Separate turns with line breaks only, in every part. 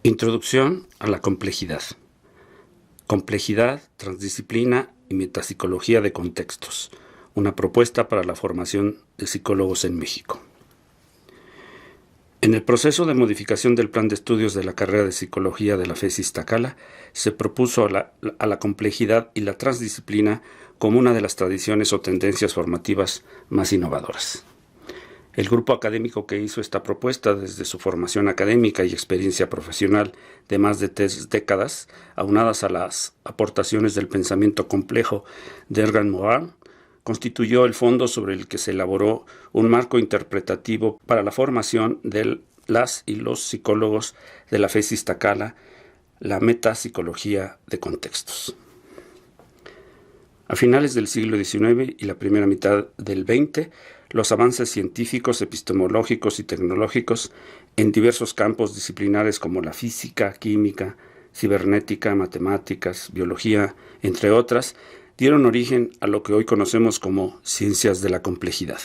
Introducción a la complejidad. Complejidad, transdisciplina y metapsicología de contextos. Una propuesta para la formación de psicólogos en México. En el proceso de modificación del plan de estudios de la carrera de psicología de la FES Iztacala, se propuso a la complejidad y la transdisciplina como una de las tradiciones o tendencias formativas más innovadoras. El grupo académico que hizo esta propuesta desde su formación académica y experiencia profesional de más de 3 décadas, aunadas a las aportaciones del pensamiento complejo de Ergan Morin, constituyó el fondo sobre el que se elaboró un marco interpretativo para la formación de las y los psicólogos de la FES Iztacala, la metapsicología de contextos. A finales del siglo XIX y la primera mitad del XX, los avances científicos, epistemológicos y tecnológicos en diversos campos disciplinares como la física, química, cibernética, matemáticas, biología, entre otras, dieron origen a lo que hoy conocemos como ciencias de la complejidad.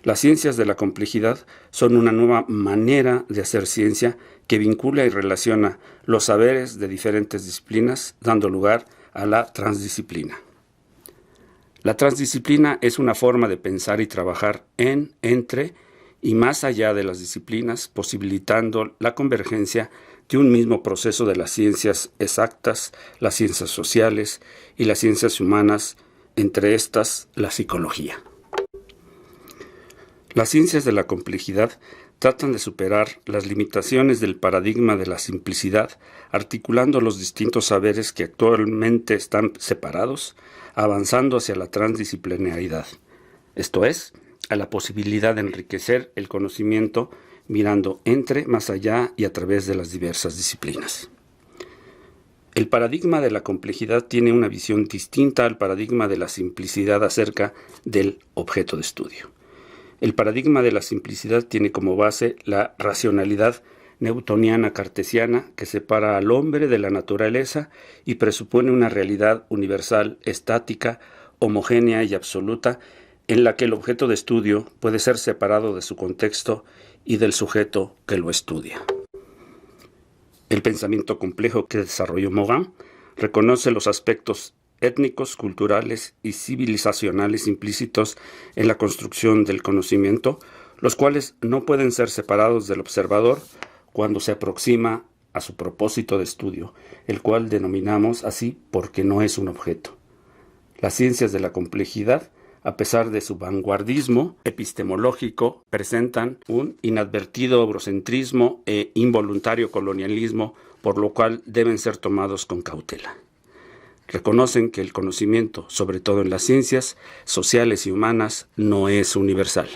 Las ciencias de la complejidad son una nueva manera de hacer ciencia que vincula y relaciona los saberes de diferentes disciplinas, dando lugar a la transdisciplina. La transdisciplina es una forma de pensar y trabajar entre y más allá de las disciplinas, posibilitando la convergencia de un mismo proceso de las ciencias exactas, las ciencias sociales y las ciencias humanas, entre estas la psicología. Las ciencias de la complejidad tratan de superar las limitaciones del paradigma de la simplicidad, articulando los distintos saberes que actualmente están separados, avanzando hacia la transdisciplinaridad, esto es, a la posibilidad de enriquecer el conocimiento mirando entre, más allá y a través de las diversas disciplinas. El paradigma de la complejidad tiene una visión distinta al paradigma de la simplicidad acerca del objeto de estudio. El paradigma de la simplicidad tiene como base la racionalidad newtoniana cartesiana que separa al hombre de la naturaleza y presupone una realidad universal, estática, homogénea y absoluta, en la que el objeto de estudio puede ser separado de su contexto y del sujeto que lo estudia. El pensamiento complejo que desarrolló Morin reconoce los aspectos étnicos, culturales y civilizacionales implícitos en la construcción del conocimiento, los cuales no pueden ser separados del observador cuando se aproxima a su propósito de estudio, el cual denominamos así porque no es un objeto. Las ciencias de la complejidad, a pesar de su vanguardismo epistemológico, presentan un inadvertido eurocentrismo e involuntario colonialismo, por lo cual deben ser tomados con cautela. Reconocen que el conocimiento, sobre todo en las ciencias sociales y humanas, no es universal.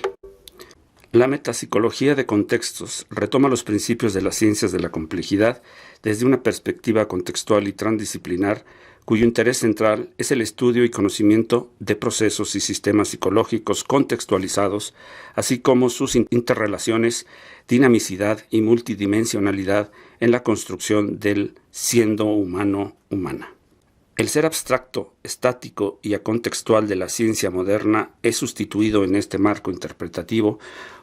La metapsicología de contextos retoma los principios de las ciencias de la complejidad desde una perspectiva contextual y transdisciplinar, cuyo interés central es el estudio y conocimiento de procesos y sistemas psicológicos contextualizados, así como sus interrelaciones, dinamicidad y multidimensionalidad en la construcción del siendo humano-humana. El ser abstracto, estático y acontextual de la ciencia moderna es sustituido en este marco interpretativo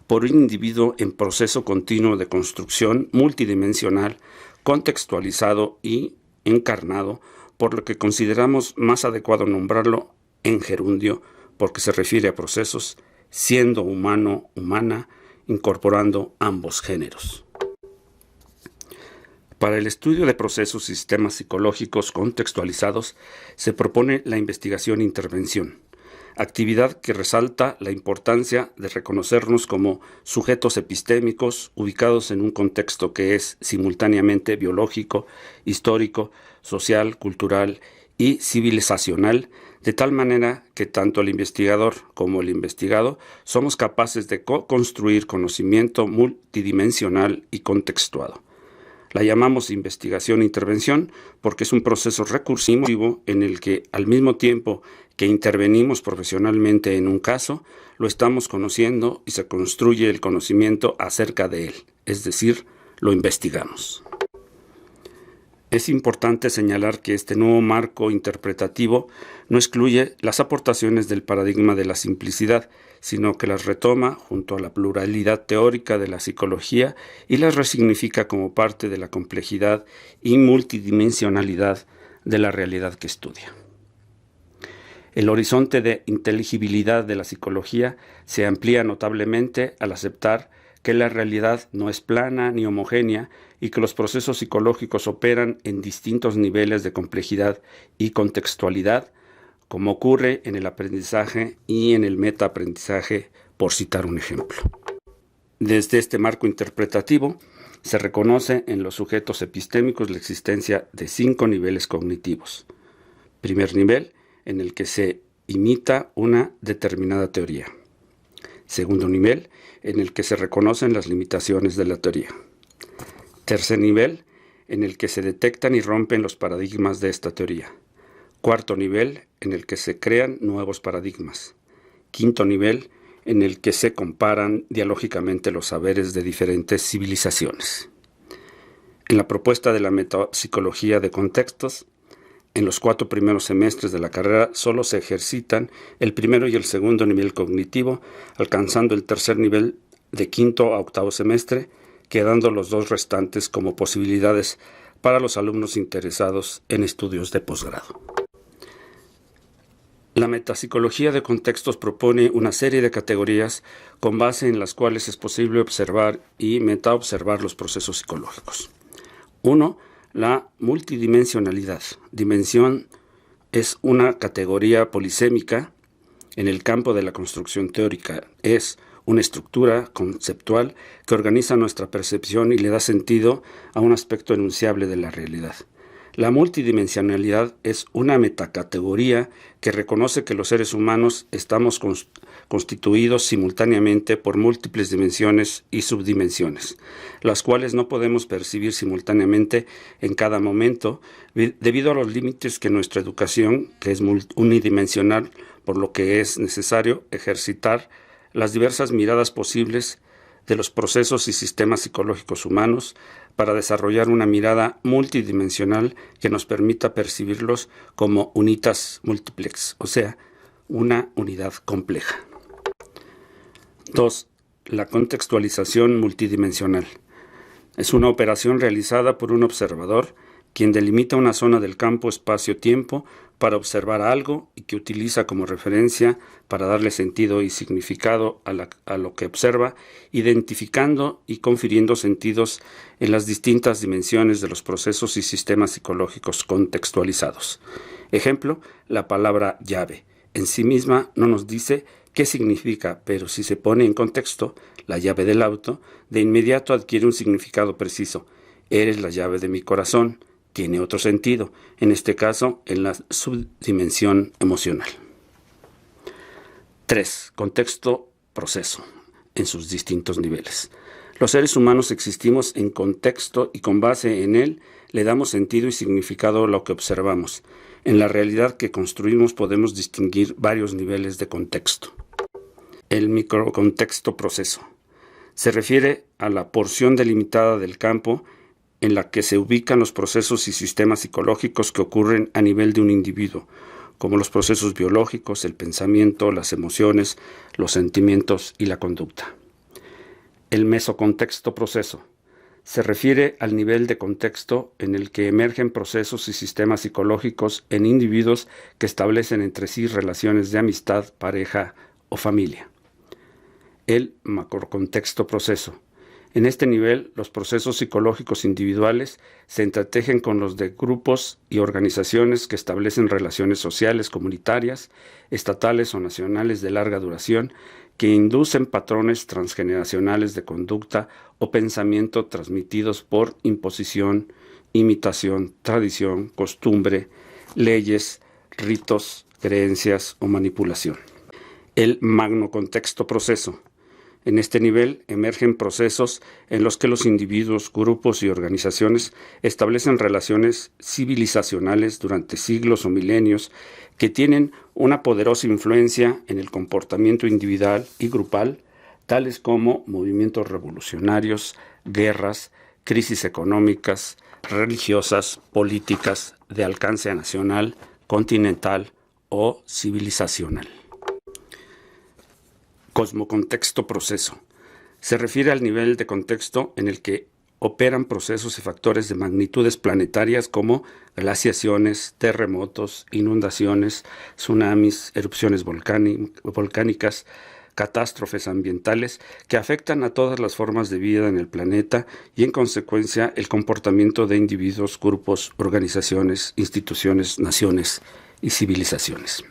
por un individuo en proceso continuo de construcción multidimensional, contextualizado y encarnado, por lo que consideramos más adecuado nombrarlo en gerundio, porque se refiere a procesos siendo humano-humana, incorporando ambos géneros. Para el estudio de procesos y sistemas psicológicos contextualizados se propone la investigación-intervención, actividad que resalta la importancia de reconocernos como sujetos epistémicos ubicados en un contexto que es simultáneamente biológico, histórico, social, cultural y civilizacional, de tal manera que tanto el investigador como el investigado somos capaces de co-construir conocimiento multidimensional y contextuado. La llamamos investigación-intervención porque es un proceso recursivo en el que, al mismo tiempo que intervenimos profesionalmente en un caso, lo estamos conociendo y se construye el conocimiento acerca de él, es decir, lo investigamos. Es importante señalar que este nuevo marco interpretativo no excluye las aportaciones del paradigma de la simplicidad, sino que las retoma junto a la pluralidad teórica de la psicología y las resignifica como parte de la complejidad y multidimensionalidad de la realidad que estudia. El horizonte de inteligibilidad de la psicología se amplía notablemente al aceptar que la realidad no es plana ni homogénea y que los procesos psicológicos operan en distintos niveles de complejidad y contextualidad, como ocurre en el aprendizaje y en el metaaprendizaje, por citar un ejemplo. Desde este marco interpretativo, se reconoce en los sujetos epistémicos la existencia de 5 niveles cognitivos. Primer nivel, en el que se imita una determinada teoría. Segundo nivel, en el que se reconocen las limitaciones de la teoría. Tercer nivel, en el que se detectan y rompen los paradigmas de esta teoría. Cuarto nivel, en el que se crean nuevos paradigmas. Quinto nivel, en el que se comparan dialógicamente los saberes de diferentes civilizaciones. En la propuesta de la metapsicología de contextos, en los 4 primeros semestres de la carrera solo se ejercitan el primero y el segundo nivel cognitivo, alcanzando el tercer nivel de quinto a octavo semestre, quedando los 2 restantes como posibilidades para los alumnos interesados en estudios de posgrado. La metapsicología de contextos propone una serie de categorías con base en las cuales es posible observar y metaobservar los procesos psicológicos. 1. La multidimensionalidad. Dimensión es una categoría polisémica en el campo de la construcción teórica. Es una estructura conceptual que organiza nuestra percepción y le da sentido a un aspecto enunciable de la realidad. La multidimensionalidad es una metacategoría que reconoce que los seres humanos estamos constituidos simultáneamente por múltiples dimensiones y subdimensiones, las cuales no podemos percibir simultáneamente en cada momento debido a los límites que nuestra educación, que es unidimensional, por lo que es necesario ejercitar las diversas miradas posibles de los procesos y sistemas psicológicos humanos para desarrollar una mirada multidimensional que nos permita percibirlos como unitas multiplex, o sea, una unidad compleja. 2. La contextualización multidimensional. Es una operación realizada por un observador quien delimita una zona del campo espacio-tiempo para observar algo y que utiliza como referencia para darle sentido y significado a lo que observa, identificando y confiriendo sentidos en las distintas dimensiones de los procesos y sistemas psicológicos contextualizados. Ejemplo, la palabra llave. En sí misma no nos dice qué significa, pero si se pone en contexto, la llave del auto, de inmediato adquiere un significado preciso. Eres la llave de mi corazón. Tiene otro sentido, en este caso en la subdimensión emocional. 3. Contexto-proceso, en sus distintos niveles. Los seres humanos existimos en contexto y con base en él le damos sentido y significado a lo que observamos. En la realidad que construimos podemos distinguir varios niveles de contexto. El microcontexto-proceso se refiere a la porción delimitada del campo en la que se ubican los procesos y sistemas psicológicos que ocurren a nivel de un individuo, como los procesos biológicos, el pensamiento, las emociones, los sentimientos y la conducta. El mesocontexto-proceso se refiere al nivel de contexto en el que emergen procesos y sistemas psicológicos en individuos que establecen entre sí relaciones de amistad, pareja o familia. El macrocontexto-proceso. En este nivel, los procesos psicológicos individuales se entretejen con los de grupos y organizaciones que establecen relaciones sociales, comunitarias, estatales o nacionales de larga duración, que inducen patrones transgeneracionales de conducta o pensamiento transmitidos por imposición, imitación, tradición, costumbre, leyes, ritos, creencias o manipulación. El magnocontexto-proceso. En este nivel emergen procesos en los que los individuos, grupos y organizaciones establecen relaciones civilizacionales durante siglos o milenios que tienen una poderosa influencia en el comportamiento individual y grupal, tales como movimientos revolucionarios, guerras, crisis económicas, religiosas, políticas, de alcance nacional, continental o civilizacional. Cosmocontexto proceso. Se refiere al nivel de contexto en el que operan procesos y factores de magnitudes planetarias como glaciaciones, terremotos, inundaciones, tsunamis, erupciones volcánicas, catástrofes ambientales que afectan a todas las formas de vida en el planeta y en consecuencia el comportamiento de individuos, grupos, organizaciones, instituciones, naciones y civilizaciones.